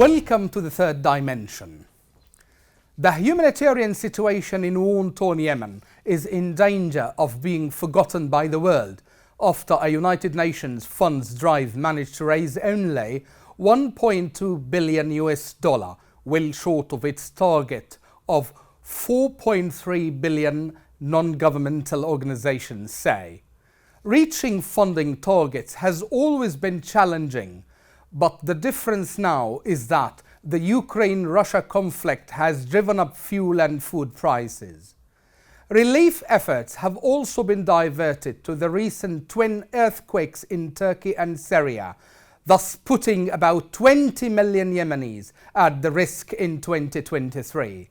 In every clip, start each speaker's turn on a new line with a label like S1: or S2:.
S1: Welcome to the third dimension. The humanitarian situation in war-torn Yemen is in danger of being forgotten by the world after a United Nations funds drive managed to raise only 1.2 billion US dollar, well short of its target of 4.3 billion, non-governmental organizations say. Reaching funding targets has always been challenging, but the difference now is that the Ukraine-Russia conflict has driven up fuel and food prices. Relief efforts have also been diverted to the recent twin earthquakes in Turkey and Syria, thus putting about 20 million Yemenis at the risk in 2023.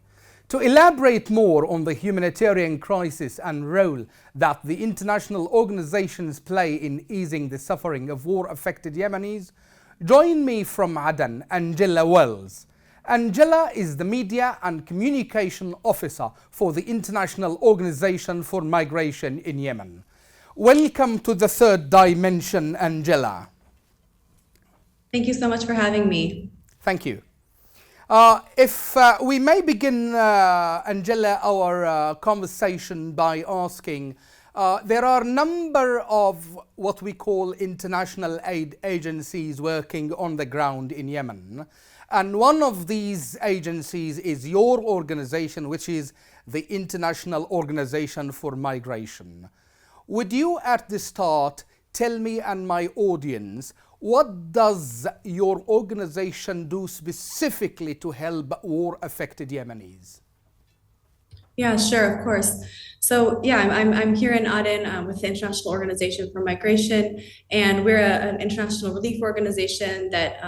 S1: To elaborate more on the humanitarian crisis and role that the international organizations play in easing the suffering of war-affected Yemenis, join me from Aden, Angela Wells. Angela is the Media and Communication Officer for the International Organization for Migration in Yemen. Welcome to the third dimension, Angela.
S2: Thank you so much for having me.
S1: Thank you. If we may begin, Angela, our conversation by asking, there are a number of what we call international aid agencies working on the ground in Yemen. And one of these agencies is your organization, which is the International Organization for Migration. Would you at the start tell me and my audience, what does your organization do specifically to help war-affected Yemenis?
S2: Yeah, sure, of course. So yeah, I'm here in Aden with the International Organization for Migration, and we're an international relief organization that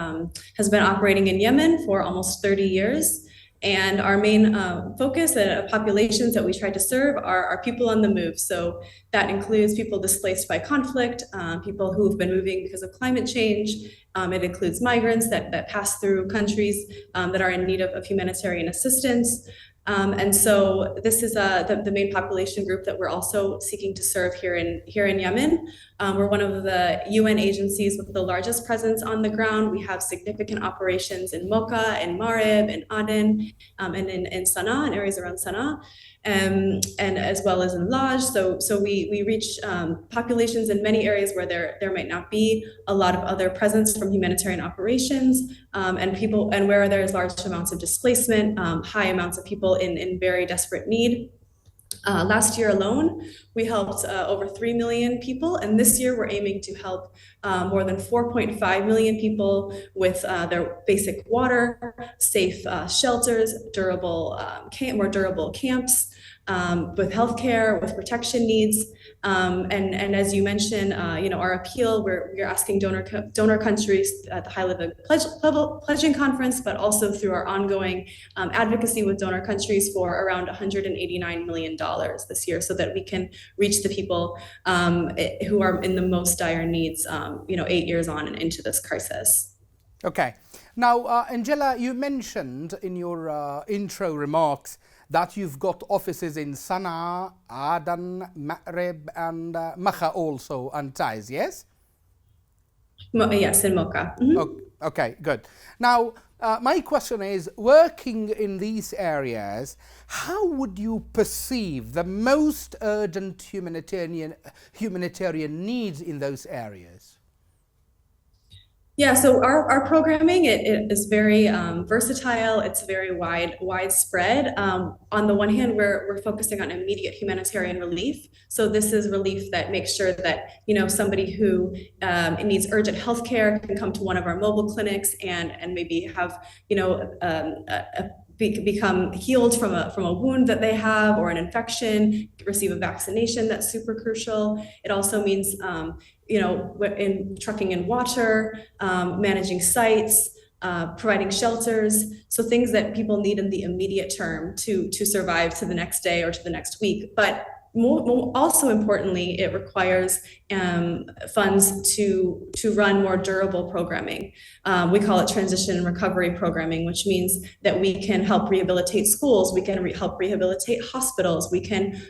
S2: has been operating in Yemen for almost 30 years. And our main focus and populations that we try to serve are people on the move. So that includes people displaced by conflict, people who've been moving because of climate change. It includes migrants that pass through countries that are in need of humanitarian assistance. And so this is the main population group that we're also seeking to serve here in Yemen. We're one of the UN agencies with the largest presence on the ground. We have significant operations in Mocha, in Marib, in Aden, and in Sana'a, in areas around Sana'a, and as well as in Laj. So we reach populations in many areas where there might not be a lot of other presence from humanitarian operations, and where there's large amounts of displacement, high amounts of people in very desperate need. Last year alone, we helped over 3 million people, and this year we're aiming to help more than 4.5 million people with their basic water, safe shelters, more durable camps, with healthcare, with protection needs, and as you mentioned, our appeal, we're asking donor countries at the high-level pledging conference, but also through our ongoing advocacy with donor countries for around $189 million this year, so that we can reach the people who are in the most dire needs, 8 years on and into this crisis.
S1: Okay. Now, Angela, you mentioned in your intro remarks that you've got offices in Sana'a, Aden, Marib, and Mocha also, and Taiz, yes?
S2: Yes, in Mocha. Mm-hmm.
S1: Okay, good. Now, my question is, working in these areas, how would you perceive the most urgent humanitarian needs in those areas?
S2: Yeah, so our programming, it is very versatile. It's very widespread. On the one hand, we're focusing on immediate humanitarian relief. So this is relief that makes sure that somebody who needs urgent health care can come to one of our mobile clinics and maybe have become healed from a wound that they have or an infection, receive a vaccination. That's super crucial. It also means in trucking in water, managing sites, providing shelters, so things that people need in the immediate term to survive to the next day or to the next week. But also importantly, it requires funds to run more durable programming. We call it transition and recovery programming, which means that we can help rehabilitate schools, we can help rehabilitate hospitals, we can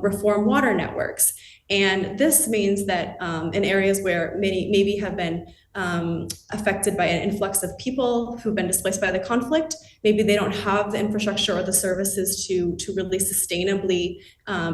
S2: reform water networks. And this means that in areas where many maybe have been affected by an influx of people who've been displaced by the conflict. Maybe they don't have the infrastructure or the services to really sustainably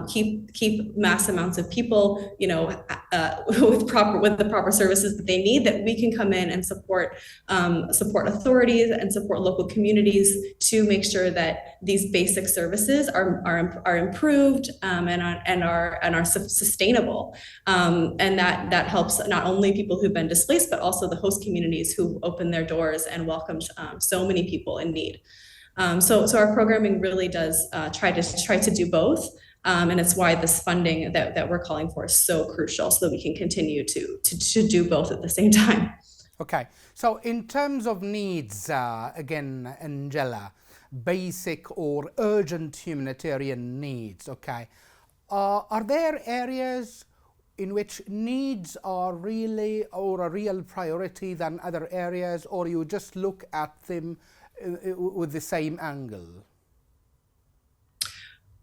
S2: keep mass amounts of people, with the proper services that they need. That we can come in and support authorities and support local communities to make sure that these basic services are improved and are sustainable, and that helps not only people who've been displaced, but also the host communities who open their doors and welcome so many people in need. So our programming really does try to do both, and it's why this funding that we're calling for is so crucial, so that we can continue to do both at the same time.
S1: Okay, so in terms of needs, again, Angela, basic or urgent humanitarian needs, okay, are there areas in which needs are really or a real priority than other areas, or you just look at them with the same angle?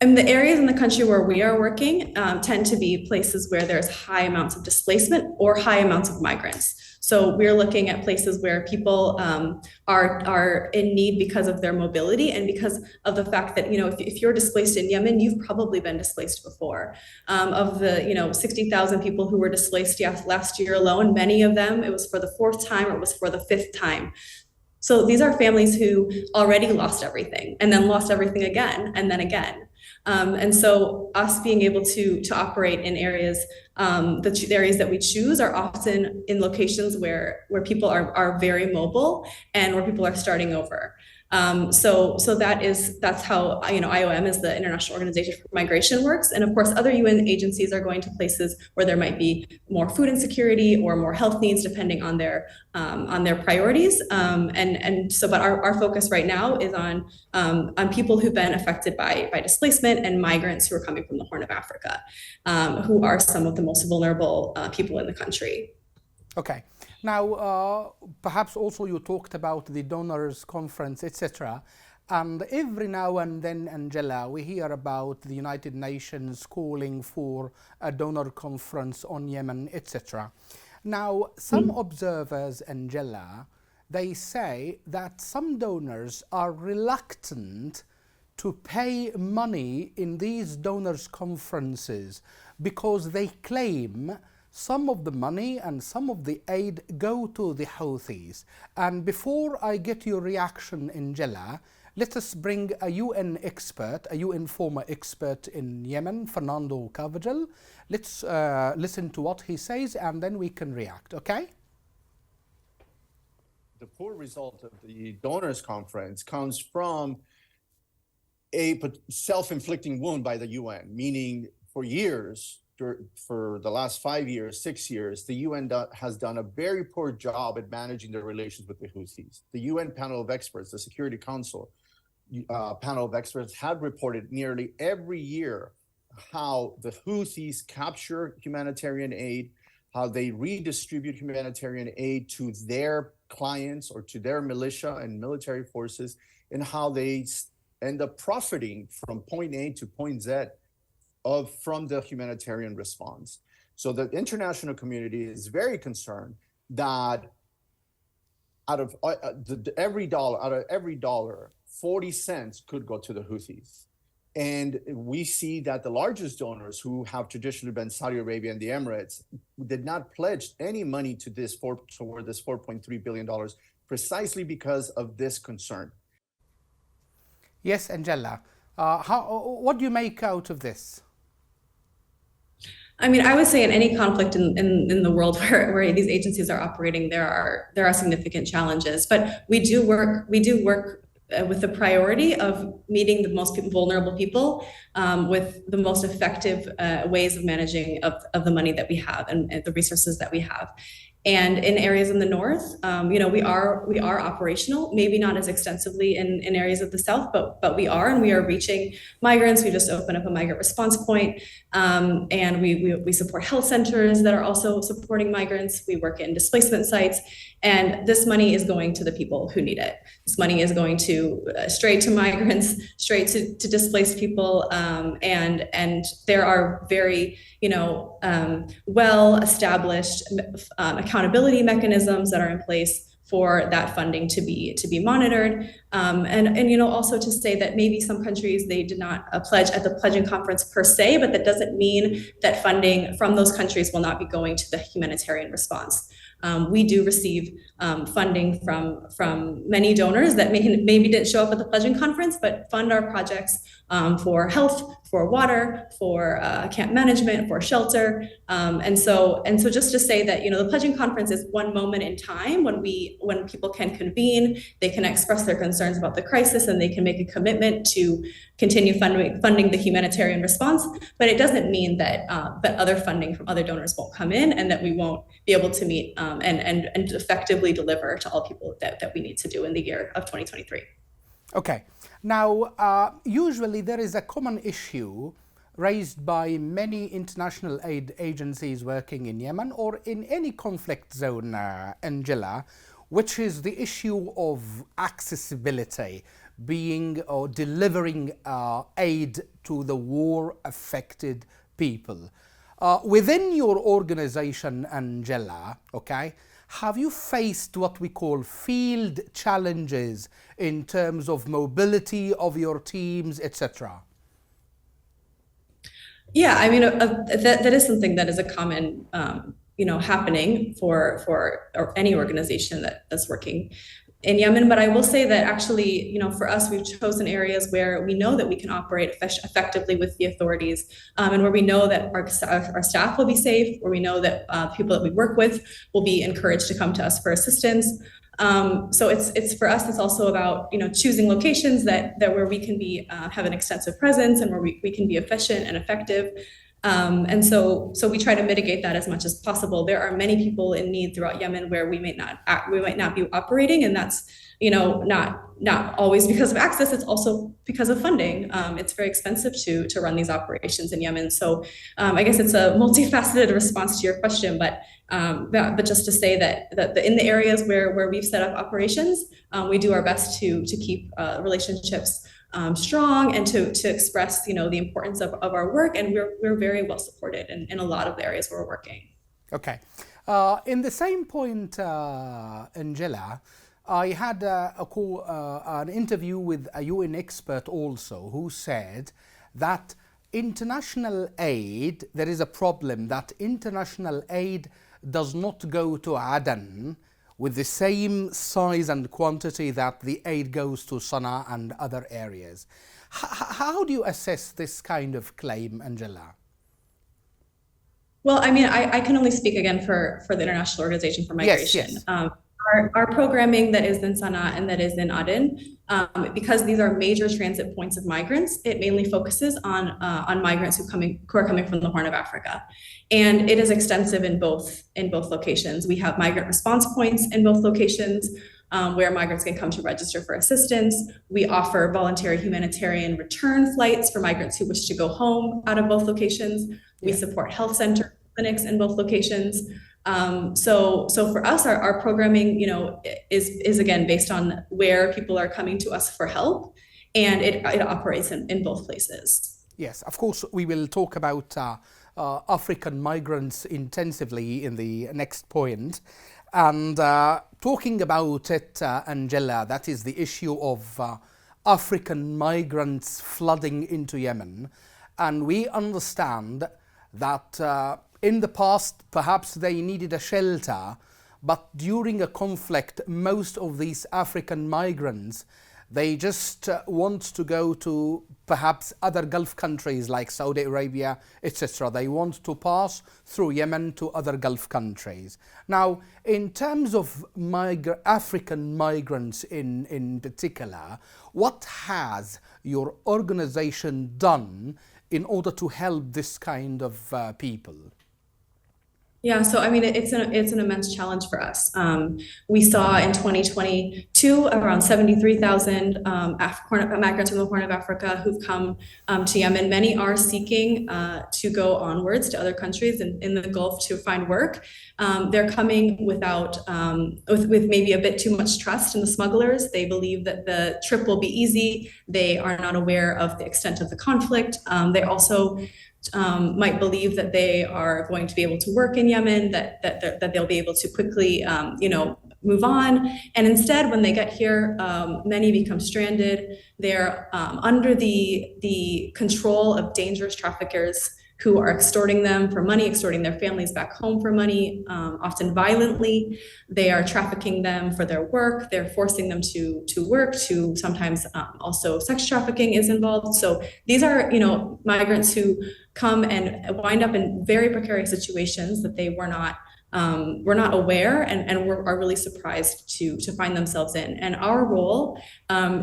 S2: And the areas in the country where we are working tend to be places where there's high amounts of displacement or high amounts of migrants. So we're looking at places where people are in need because of their mobility and because of the fact that, if you're displaced in Yemen, you've probably been displaced before. Of the 60,000 people who were displaced last year alone, many of them, it was for the fourth time or it was for the fifth time. So these are families who already lost everything and then lost everything again and then again. And so us being able to operate in areas, the areas that we choose are often in locations where people are very mobile and where people are starting over. So that's how IOM is the International Organization for Migration works, and of course other UN agencies are going to places where there might be more food insecurity or more health needs depending on their priorities. But our focus right now is on people who've been affected by displacement and migrants who are coming from the Horn of Africa, who are some of the most vulnerable people in the country.
S1: Okay. Now, perhaps also you talked about the donors conference, etc. And every now and then, Angela, we hear about the United Nations calling for a donor conference on Yemen, etc. Now, some observers, Angela, they say that some donors are reluctant to pay money in these donors conferences because they claim some of the money and some of the aid go to the Houthis. And before I get your reaction, Angela, let us bring a UN expert, a UN former expert in Yemen, Fernando Carvajal. Let's listen to what he says and then we can react, okay?
S3: The poor result of the donors conference comes from a self-inflicting wound by the UN, meaning for years, for the last 5 years, 6 years, the UN has done a very poor job at managing their relations with the Houthis. The UN panel of experts, the Security Council panel of experts, have reported nearly every year how the Houthis capture humanitarian aid, how they redistribute humanitarian aid to their clients or to their militia and military forces, and how they end up profiting from point A to point Z from the humanitarian response. So the international community is very concerned that out of every dollar, 40 cents could go to the Houthis. And we see that the largest donors, who have traditionally been Saudi Arabia and the Emirates, did not pledge any money to toward this $4.3 billion precisely because of this concern.
S1: Yes, Angela. What do you make out of this?
S2: I mean, I would say in any conflict in the world where these agencies are operating, there are significant challenges. But we do work with the priority of meeting the most vulnerable people with the most effective ways of managing of the money that we have and the resources that we have. And in areas in the north, we are operational, maybe not as extensively in areas of the south, but we are reaching migrants. We just opened up a migrant response point, and we support health centers that are also supporting migrants. We work in displacement sites, and this money is going to the people who need it. This money is going to straight to migrants, straight to displaced people, and there are very well-established accountability mechanisms that are in place for that funding to be monitored, and also to say that maybe some countries, they did not pledge at the pledging conference per se, but that doesn't mean that funding from those countries will not be going to the humanitarian response. We do receive funding from many donors that maybe didn't show up at the pledging conference, but fund our projects for health, for water, for camp management, for shelter, and so just to say that the pledging conference is one moment in time when people can convene, they can express their concerns about the crisis, and they can make a commitment to continue funding the humanitarian response. But it doesn't mean that other funding from other donors won't come in, and that we won't be able to meet and effectively deliver to all people that we need to do in the year of 2023.
S1: Okay. Now, usually there is a common issue raised by many international aid agencies working in Yemen or in any conflict zone, Angela, which is the issue of accessibility, being or delivering aid to the war-affected people. Within your organization, Angela, okay, have you faced what we call field challenges in terms of mobility of your teams, etc.?
S2: Yeah, I mean, that is something that is a common, happening for any organization that's working in Yemen. But I will say that actually, for us, we've chosen areas where we know that we can operate effectively with the authorities, and where we know that our staff will be safe, where we know that people that we work with will be encouraged to come to us for assistance. So it's for us, it's also about choosing locations that where we can have an extensive presence, and where we can be efficient and effective. And so we try to mitigate that as much as possible. There are many people in need throughout Yemen where we might not be operating, and that's not always because of access. It's also because of funding. It's very expensive to run these operations in Yemen. So I guess it's a multifaceted response to your question, but just to say that in the areas where we've set up operations, we do our best to keep relationships strong, and to express the importance of our work, and we're very well supported in a lot of the areas where we're working.
S1: Okay, in the same point, Angela, I had an interview with a UN expert also, who said that international aid, there is a problem that international aid does not go to Aden with the same size and quantity that the aid goes to Sana'a and other areas. How do you assess this kind of claim, Angela?
S2: Well, I mean, I can only speak again for the International Organization for Migration.
S1: Yes.
S2: Our programming that is in Sana'a and that is in Aden, because these are major transit points of migrants, it mainly focuses on migrants who are coming from the Horn of Africa, and it is extensive in both locations. We have migrant response points in both locations, where migrants can come to register for assistance. We offer voluntary humanitarian return flights for migrants who wish to go home out of both locations. We support health center clinics in both locations. So for us, our programming, is again based on where people are coming to us for help, and it operates in both places.
S1: Yes, of course, we will talk about African migrants intensively in the next point. And talking about it, Angela, that is the issue of African migrants flooding into Yemen. And we understand that in the past, perhaps they needed a shelter, but during a conflict, most of these African migrants, they just want to go to perhaps other Gulf countries like Saudi Arabia, etc. They want to pass through Yemen to other Gulf countries. Now, in terms of African migrants in particular, what has your organization done in order to help this kind of people?
S2: Yeah, so I mean, it's an immense challenge for us. We saw in 2022 around 73,000 migrants from the Horn of Africa who've come to Yemen. Many are seeking to go onwards to other countries in the Gulf to find work. They're coming without, with maybe a bit too much trust in the smugglers. They believe that the trip will be easy. They are not aware of the extent of the conflict. They also might believe that they are going to be able to work in Yemen, that they'll be able to quickly, move on. And instead, when they get here, many become stranded. They're under the control of dangerous traffickers who are extorting them for money, extorting their families back home for money, often violently. They are trafficking them for their work. They're forcing them to work, to sometimes also sex trafficking is involved. So these are, migrants who come and wind up in very precarious situations that they were not aware and are really surprised to find themselves in. And our role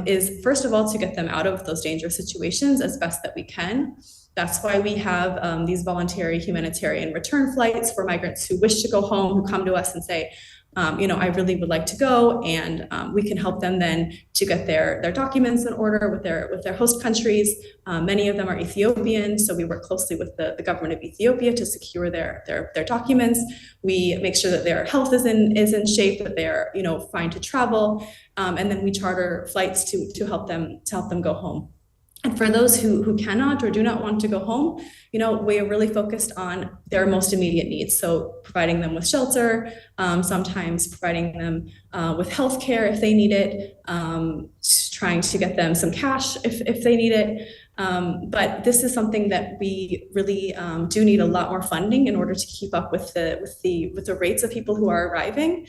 S2: is, first of all, to get them out of those dangerous situations as best that we can. That's why we have these voluntary humanitarian return flights for migrants who wish to go home, who come to us and say, I really would like to go, and we can help them then to get their documents in order with their host countries. Many of them are Ethiopian, so we work closely with the government of Ethiopia to secure their documents. We make sure that their health is in shape, that they're fine to travel, and then we charter flights to help them go home. And for those who cannot or do not want to go home, we are really focused on their most immediate needs. So providing them with shelter, sometimes providing them with healthcare if they need it, trying to get them some cash if they need it. But this is something that we really do need a lot more funding in order to keep up with the rates of people who are arriving.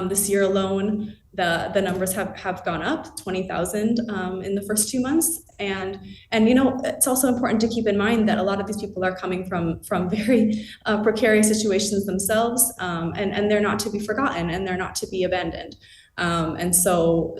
S2: This year alone, the numbers have gone up 20,000 in the first 2 months, and it's also important to keep in mind that a lot of these people are coming from very precarious situations themselves, and they're not to be forgotten and they're not to be abandoned. And so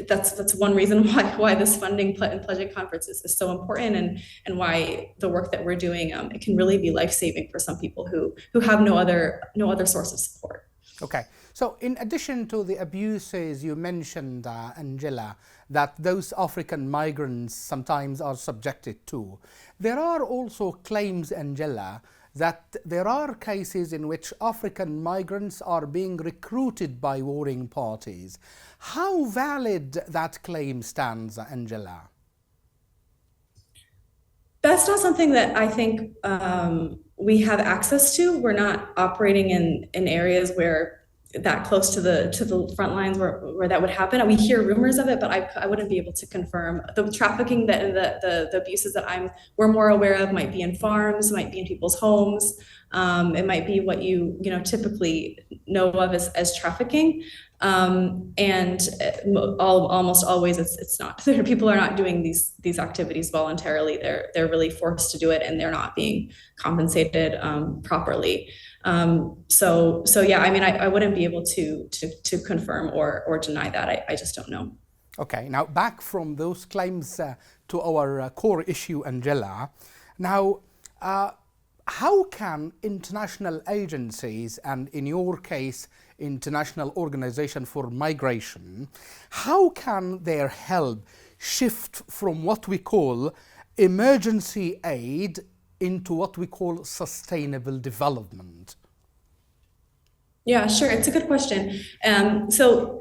S2: that's one reason why this funding and pledging conference is so important, and why the work that we're doing it can really be life-saving for some people who have no other source of support.
S1: Okay, so in addition to the abuses you mentioned, Angela, that those African migrants sometimes are subjected to, there are also claims, Angela, that there are cases in which African migrants are being recruited by warring parties. How valid that claim stands, Angela?
S2: That's not something that I think we have access to. We're not operating in areas where that close to the front lines where that would happen. We hear rumors of it, but I wouldn't be able to confirm. The trafficking, the abuses that we're more aware of might be in farms, might be in people's homes. It might be what you typically know of as trafficking. And almost always it's not. People are not doing these activities voluntarily. They're really forced to do it, and they're not being compensated properly. So yeah, I wouldn't be able to confirm or deny that. I just don't know.
S1: Okay, now back from those claims to our core issue, Angela. Now, how can international agencies, and in your case, International Organization for Migration, how can their help shift from what we call emergency aid into what we call sustainable development?
S2: Yeah, sure. It's a good question. So,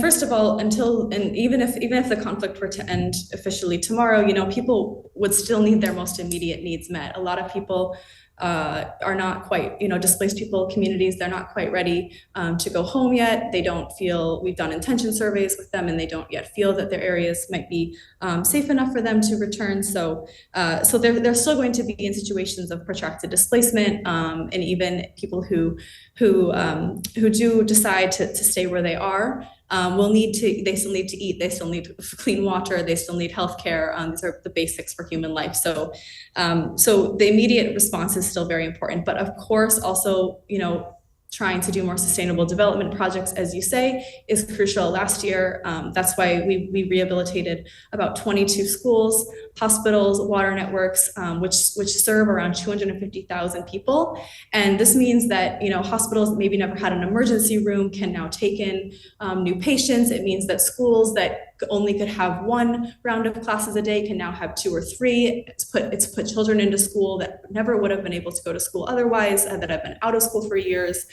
S2: first of all, even if the conflict were to end officially tomorrow, people would still need their most immediate needs met. A lot of people are not quite, displaced people, communities, they're not quite ready to go home yet. They don't feel, we've done intention surveys with them, and they don't yet feel that their areas might be safe enough for them to return. So they're still going to be in situations of protracted displacement, and even people who do decide to stay where they are. They still need to eat, they still need clean water, they still need healthcare. These are the basics for human life. So the immediate response is still very important, but of course also, trying to do more sustainable development projects, as you say, is crucial. Last year, that's why we rehabilitated about 22 schools, hospitals, water networks, which serve around 250,000 people. And this means that, hospitals that maybe never had an emergency room can now take in new patients. It means that schools that only could have one round of classes a day can now have 2 or 3. It's put children into school that never would have been able to go to school otherwise, that have been out of school for years.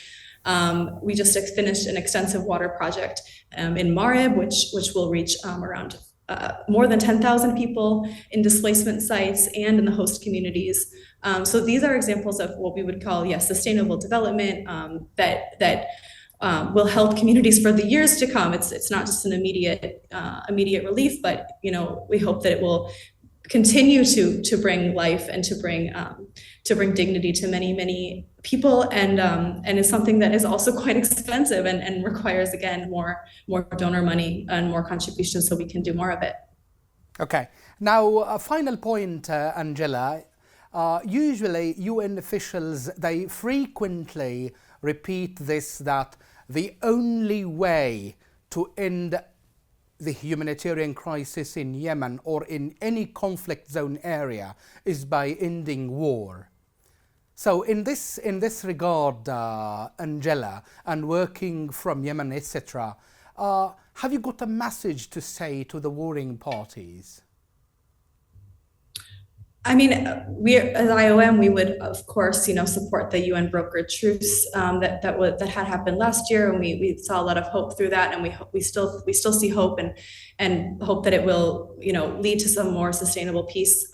S2: We just finished an extensive water project in Marib, which will reach around more than 10,000 people in displacement sites and in the host communities. So these are examples of what we would call, yes, sustainable development that will help communities for the years to come. It's not just an immediate relief, but we hope that it will continue to bring life and to bring dignity to many people, and is something that is also quite expensive and requires, again, more donor money and more contributions so we can do more of it.
S1: Okay. Now, a final point, Angela. Usually UN officials, they frequently repeat this, that the only way to end the humanitarian crisis in Yemen or in any conflict zone area is by ending war. So in this regard, Angela, and working from Yemen, etc., have you got a message to say to the warring parties?
S2: I mean, we as IOM, we would of course, support the UN brokered truce that had happened last year, and we saw a lot of hope through that, and we still see hope and hope that it will lead to some more sustainable peace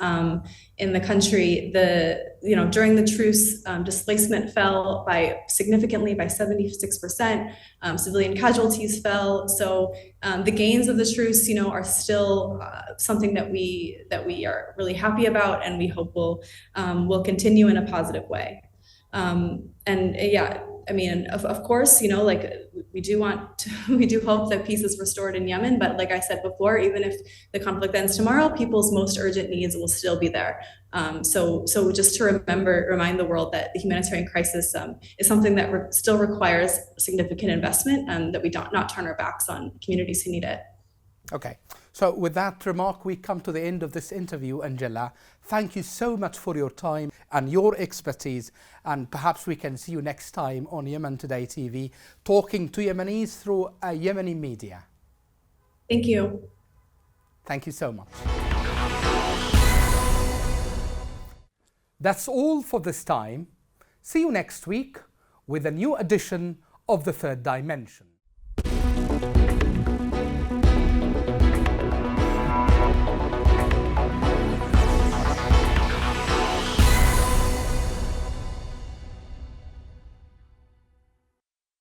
S2: in the country. During the truce, displacement fell significantly by 76%. Civilian casualties fell. So the gains of the truce, are still something that we are really happy about, and we hope will continue in a positive way. I mean, of course, we do hope that peace is restored in Yemen, but like I said before, even if the conflict ends tomorrow, people's most urgent needs will still be there. So just to remind the world that the humanitarian crisis is something that still requires significant investment, and that we not turn our backs on communities who need it.
S1: Okay. So with that remark, we come to the end of this interview, Angela. Thank you so much for your time and your expertise, and perhaps we can see you next time on Yemen Today TV, talking to Yemenis through a Yemeni media.
S2: Thank you.
S1: Thank you so much. That's all for this time. See you next week with a new edition of The Third Dimension.